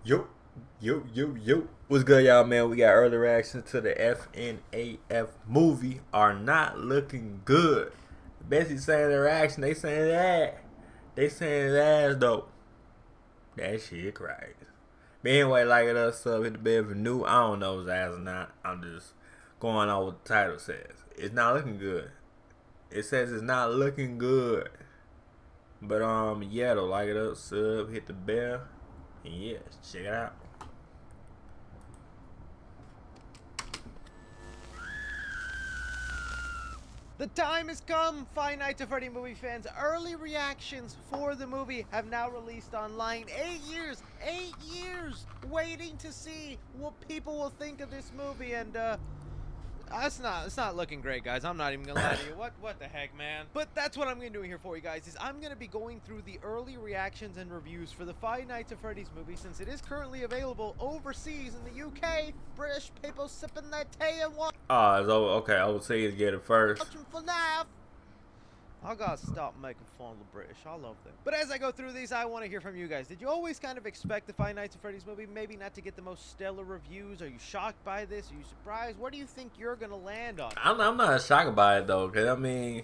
Yo, yo. What's good, y'all, man? We got early reaction to the FNAF movie. Are not looking good. Basically saying their reaction, they saying that. They saying that though. That shit crazy. But anyway, like it up, sub, hit the bell for new. I don't know if it's ass or not. I'm just going on what the title says. It's not looking good. It says it's not looking good. But yeah though, like it up, sub, hit the bell. And yeah, check it out. The time has come, Five Nights at Freddy movie fans. Early reactions for the movie have now released online. 8 years waiting to see what people will think of this movie, and it's not looking great, guys. I'm not even gonna lie to you. What the heck, man? But that's what I'm gonna do here for you guys. Is I'm gonna be going through the early reactions and reviews for the Five Nights at Freddy's movie, since it is currently available overseas in the UK. British people sipping their tea and watching Okay. Overseas get it first. FNAF. I gotta stop making fun of the British. I love them. But as I go through these, I want to hear from you guys. Did you always kind of expect the Five Nights at Freddy's movie maybe not to get the most stellar reviews? Are you shocked by this? Are you surprised? Where do you think you're gonna land on? I'm not shocked by it though, cause I mean,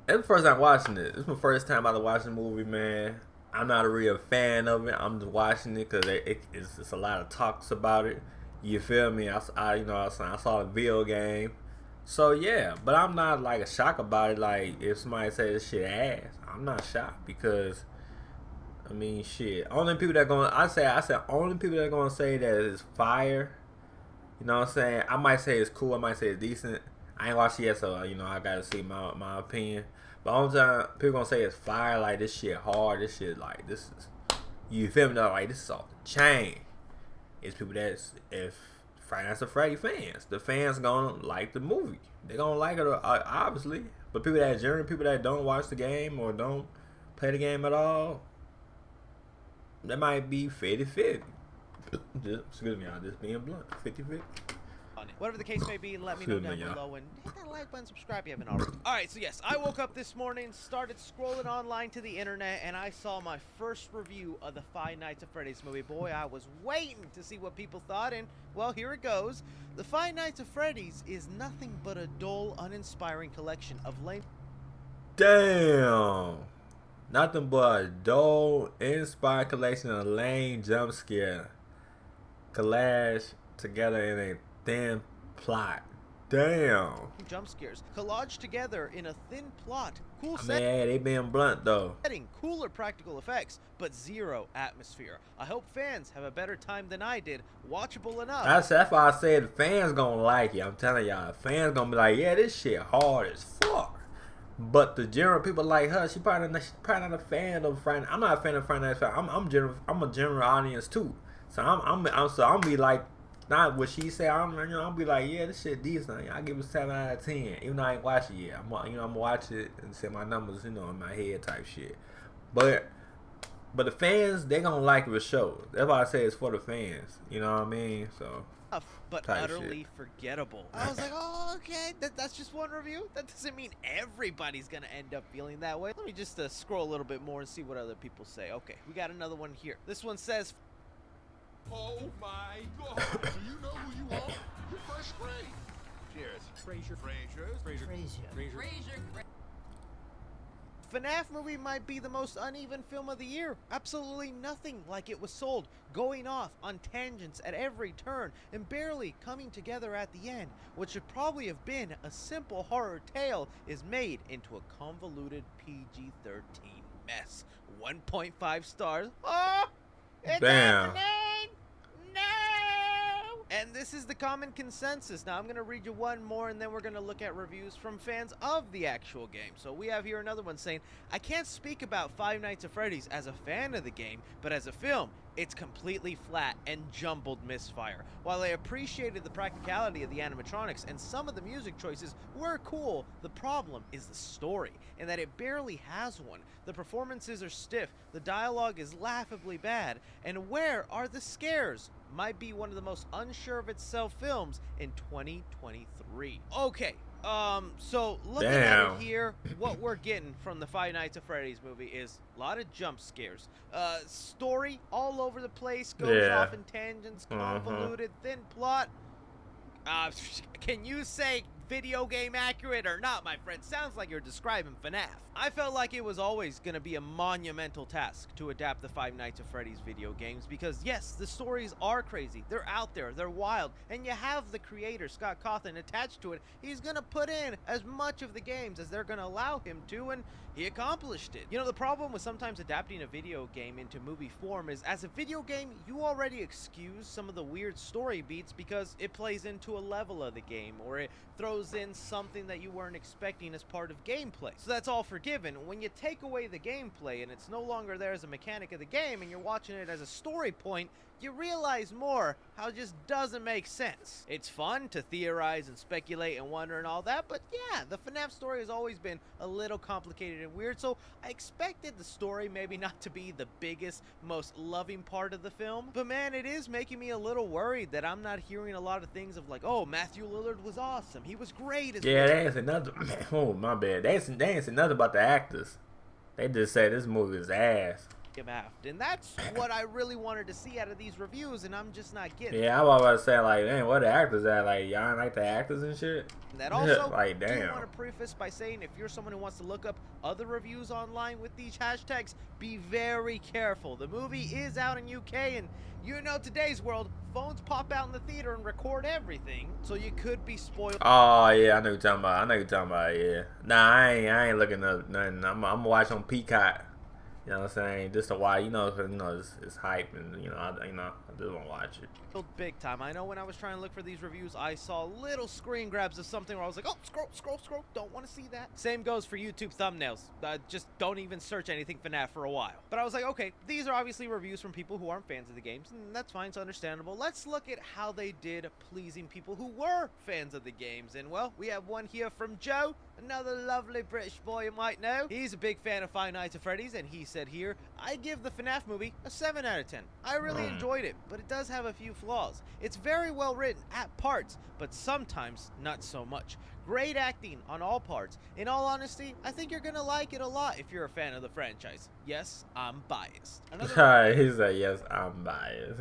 it's the first time watching it. It's my first time out of watching the movie, man. I'm not a real fan of it. I'm just watching it because it's a lot of talks about it. You feel me? I saw the video game. So yeah, but I'm not like a shock about it. Like if somebody says this shit ass, I'm not shocked because I mean shit. Only people that gonna I said only people that gonna say that it's fire. You know what I'm saying? I might say it's cool. I might say it's decent. I ain't watched it yet, so you know I gotta see my opinion. But only time people gonna say it's fire, like this shit hard. This shit like this is you feel me? Like this is off the chain. It's people that's if Five Nights at Freddy fans. The fans gonna like the movie. They gonna like it obviously. But people that don't watch the game or don't play the game at all, that might be 50-50. Excuse me, I'm just being blunt. 50-50. Whatever the case may be, let me know down below and hit that like button, subscribe if you haven't already. Alright, so yes, I woke up this morning, started scrolling online to the internet, and I saw my first review of the Five Nights at Freddy's movie. Boy, I was waiting to see what people thought, and well, here it goes. The Five Nights at Freddy's is nothing but a dull, uninspiring collection of lame... Damn. Nothing but a dull, inspired collection of lame jump scare collage together in a thin plot. Damn. jump scares collaged together in a thin plot. Cool Man, they being blunt though. Setting, cooler practical effects, but zero atmosphere. I hope fans have a better time than I did. Watchable enough. That's why I said the fans gonna like it. I'm telling y'all, fans gonna be like, yeah, this shit hard as fuck. But the general people like her, she's probably not a fan of Friday. I'm not a fan of Friday Night Five. I'm a general audience too. So I'm be like, not what she said. I'll be like, yeah, this shit decent. I give it 7 out of 10. Even though I ain't watch it yet. I'm gonna watch it and say my numbers, in my head type shit. But the fans, they gonna like the show. That's why I say it's for the fans. You know what I mean? So. But utterly forgettable. I was like, oh, okay, that's just one review? That doesn't mean everybody's gonna end up feeling that way. Let me just scroll a little bit more and see what other people say. Okay, we got another one here. This one says, oh my God, do you know who you are? You're first grade. Cheers. Fraser. FNAF movie might be the most uneven film of the year. Absolutely nothing like it was sold, going off on tangents at every turn, and barely coming together at the end. What should probably have been a simple horror tale is made into a convoluted PG-13 mess. 1.5 stars. Oh! It's Damn. happening! No! And this is the common consensus. Now I'm going to read you one more and then we're going to look at reviews from fans of the actual game. So we have here another one saying, I can't speak about Five Nights at Freddy's as a fan of the game, but as a film, it's completely flat and jumbled misfire. While I appreciated the practicality of the animatronics and some of the music choices were cool, the problem is the story, and that it barely has one. The performances are stiff, the dialogue is laughably bad, and where are the scares? Might be one of the most unsure of itself films in 2023. Okay, So looking at it here, what we're getting from the Five Nights at Freddy's movie is a lot of jump scares. Story all over the place, goes off in tangents, convoluted, thin plot. Can you say video game accurate or not, my friend? Sounds like you're describing FNAF. I felt like it was always going to be a monumental task to adapt the Five Nights at Freddy's video games because, yes, the stories are crazy. They're out there. They're wild. And you have the creator, Scott Cawthon, attached to it. He's going to put in as much of the games as they're going to allow him to, and he accomplished it. You know, the problem with sometimes adapting a video game into movie form is, as a video game, you already excuse some of the weird story beats because it plays into a level of the game, or it throws in something that you weren't expecting as part of gameplay. So that's all forgiven. When you take away the gameplay and it's no longer there as a mechanic of the game and you're watching it as a story point, you realize more how it just doesn't make sense. It's fun to theorize and speculate and wonder and all that, but yeah, the FNAF story has always been a little complicated and weird, so I expected the story maybe not to be the biggest, most loving part of the film, but man, it is making me a little worried that I'm not hearing a lot of things of like, oh, Matthew Lillard was awesome, he was great as yeah, they ain't said nothing. Oh, my bad. They ain't said nothing about the actors. They just say this movie is ass. And that's what I really wanted to see out of these reviews, and I'm just not getting. Yeah, I was about to say, like, dang, what the actors at? Like, y'all ain't like the actors and shit? And that also, like, damn. I do want to preface by saying, if you're someone who wants to look up other reviews online with these hashtags, be very careful. The movie is out in UK, and you know today's world, phones pop out in the theater and record everything, so you could be spoiled. Oh, yeah, I know what you're talking about. Yeah. Nah, I ain't looking up nothing. I'm gonna watch on Peacock. You know what I'm saying? Just a while, you know, cause it's hype, and I just want to watch it. Big time. I know when I was trying to look for these reviews, I saw little screen grabs of something where I was like, oh, scroll, don't want to see that. Same goes for YouTube thumbnails. Just don't even search anything FNAF for a while. But I was like, okay, these are obviously reviews from people who aren't fans of the games, and that's fine, it's understandable. Let's look at how they did pleasing people who were fans of the games. And well, we have one here from Joe, another lovely British boy you might know. He's a big fan of Five Nights at Freddy's, and he said here, I give the FNAF movie a 7 out of 10. I really enjoyed it, but it does have a few flaws. It's very well written at parts, but sometimes not so much. Great acting on all parts. In all honesty, I think you're gonna like it a lot if you're a fan of the franchise. Yes, I'm biased. He said, yes, I'm biased.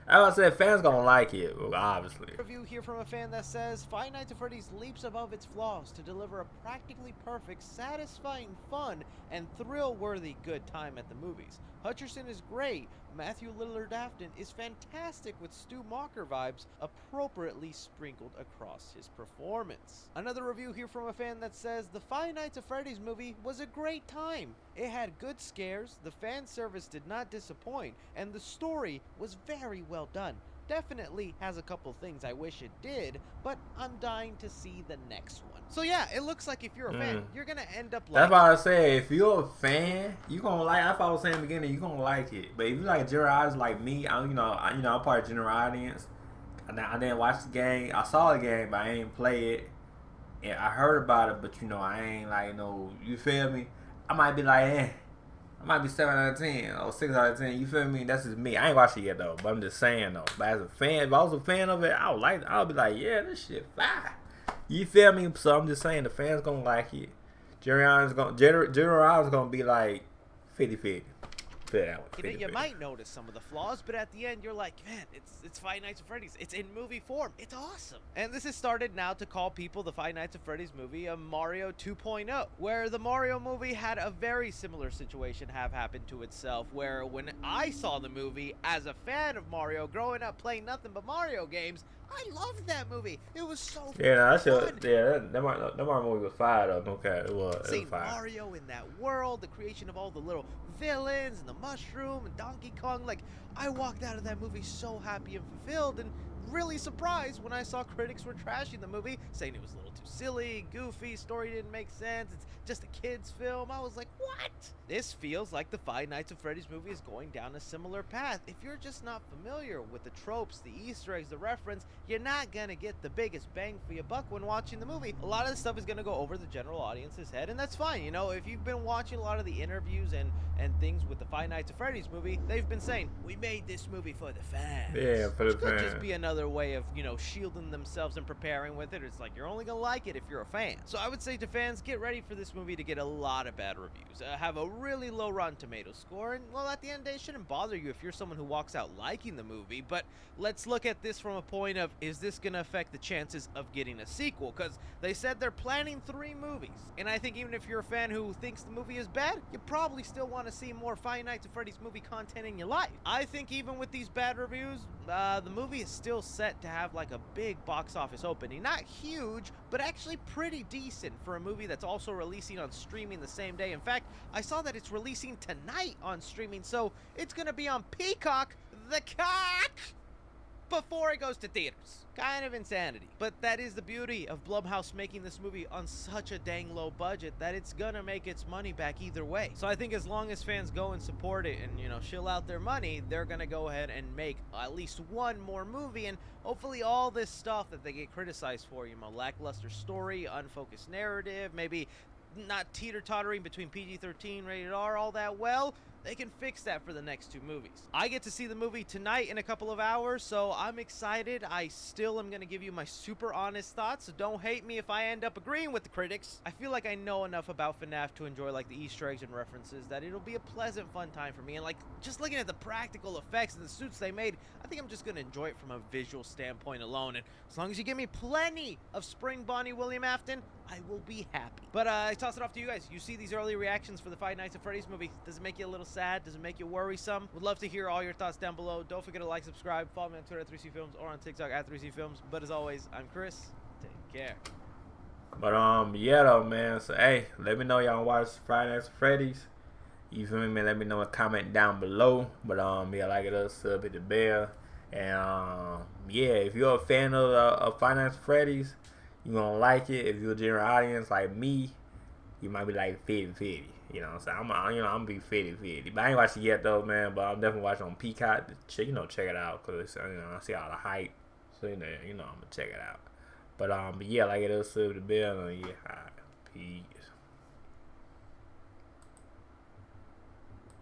I was say fans gonna like it, obviously. Review here from a fan that says Five Nights at Freddy's leaps above its flaws to deliver a practically perfect, satisfying, fun, and thrill-worthy good time at the movies. Hutcherson is great. Matthew Lillard Afton is fantastic with Stu Macher vibes appropriately sprinkled across his performance. Another review here from a fan that says the Five Nights at Freddy's movie was a great time. It had good scares, the fan service did not disappoint, and the story was very well done. Definitely has a couple things I wish it did, but I'm dying to see the next one. So yeah, it looks like if you're a fan, you're gonna end up liking. That's why I say if you're a fan, you gonna like. That's what I was saying in the beginning. You gonna like it. But if you like general audience like me, I'm part of general audience. I didn't watch the game. I saw the game, but I ain't play it. And I heard about it, but I ain't like you feel me? I might be like, I might be 7 out of 10 or 6 out of 10. You feel me? That's just me. I ain't watched it yet though, but I'm just saying though. But as a fan, if I was a fan of it, I'll be like, yeah, this shit fire. You feel me? So I'm just saying the fans gonna like it. General audience gonna be like 50-50. You might notice some of the flaws, but at the end you're like, man, it's Five Nights at Freddy's. It's in movie form. It's awesome. And this has started now to call people the Five Nights at Freddy's movie a Mario 2.0, where the Mario movie had a very similar situation have happened to itself, where when I saw the movie as a fan of Mario, growing up playing nothing but Mario games, I loved that movie. It was so fun. That Mario movie was fire though. Okay, it was. Seeing Mario in that world, the creation of all the little villains and the mushroom and Donkey Kong, like I walked out of that movie so happy and fulfilled, and really surprised when I saw critics were trashing the movie, saying it was a little too silly, goofy, story didn't make sense, it's just a kid's film. I was like, what? what? This feels like the Five Nights at Freddy's movie is going down a similar path. If you're just not familiar with the tropes, the Easter eggs, the reference, you're not gonna get the biggest bang for your buck when watching the movie. A lot of this stuff is gonna go over the general audience's head, and that's fine. You know, if you've been watching a lot of the interviews and things with the Five Nights at Freddy's movie, they've been saying, we made this movie for the fans. Yeah, for the Which could fans. just be another way of, you know, shielding themselves and preparing with it. It's like, you're only gonna like it if you're a fan. So I would say to fans, get ready for this movie to get a lot of bad reviews. Have a really low Rotten Tomatoes score, and well, at the end of the day, it shouldn't bother you if you're someone who walks out liking the movie. But let's look at this from a point of, is this gonna affect the chances of getting a sequel? Because they said they're planning 3 movies, and I think even if you're a fan who thinks the movie is bad, you probably still want to see more Five Nights at Freddy's movie content in your life. I think even with these bad reviews, the movie is still set to have like a big box office opening. Not huge, but actually pretty decent for a movie that's also releasing on streaming the same day. In fact, I saw that it's releasing tonight on streaming, so it's gonna be on Peacock, the cock, before it goes to theaters. Kind of insanity. But that is the beauty of Blumhouse making this movie on such a dang low budget that it's gonna make its money back either way. So I think as long as fans go and support it and, you know, shill out their money, they're gonna go ahead and make at least one more movie, and hopefully all this stuff that they get criticized for, you know, lackluster story, unfocused narrative, maybe not teeter-tottering between PG-13, rated R, all that well, they can fix that for the next 2 movies. I get to see the movie tonight in a couple of hours, so I'm excited. I still am going to give you my super honest thoughts, so don't hate me if I end up agreeing with the critics. I feel like I know enough about FNAF to enjoy like the Easter eggs and references that it'll be a pleasant, fun time for me. And like, just looking at the practical effects and the suits they made, I think I'm just going to enjoy it from a visual standpoint alone. And as long as you give me plenty of Spring Bonnie William Afton, I will be happy. But I toss it off to you guys. You see these early reactions for the Five Nights at Freddy's movie. Does it make you a little sad? Does it make you worrisome? Would love to hear all your thoughts down below. Don't forget to like, subscribe, follow me on Twitter at 3C Films or on TikTok at 3C Films. But as always, I'm Chris. Take care. But yeah though, man. So hey, let me know y'all watch Five Nights at Freddy's. You feel me, man? Let me know in a comment down below. But yeah, like it, sub, hit the bell. And yeah, if you're a fan of Five Nights at Freddy's, you gonna like it. If you're a general audience like me, you might be like 50-50. You know what I'm saying? I'm gonna be 50-50. But I ain't watched it yet though, man. But I'm definitely watching on Peacock. Check it out, cause I see all the hype. So I'm gonna check it out. But yeah, like it is, sub the bell, and yeah, all right, peace.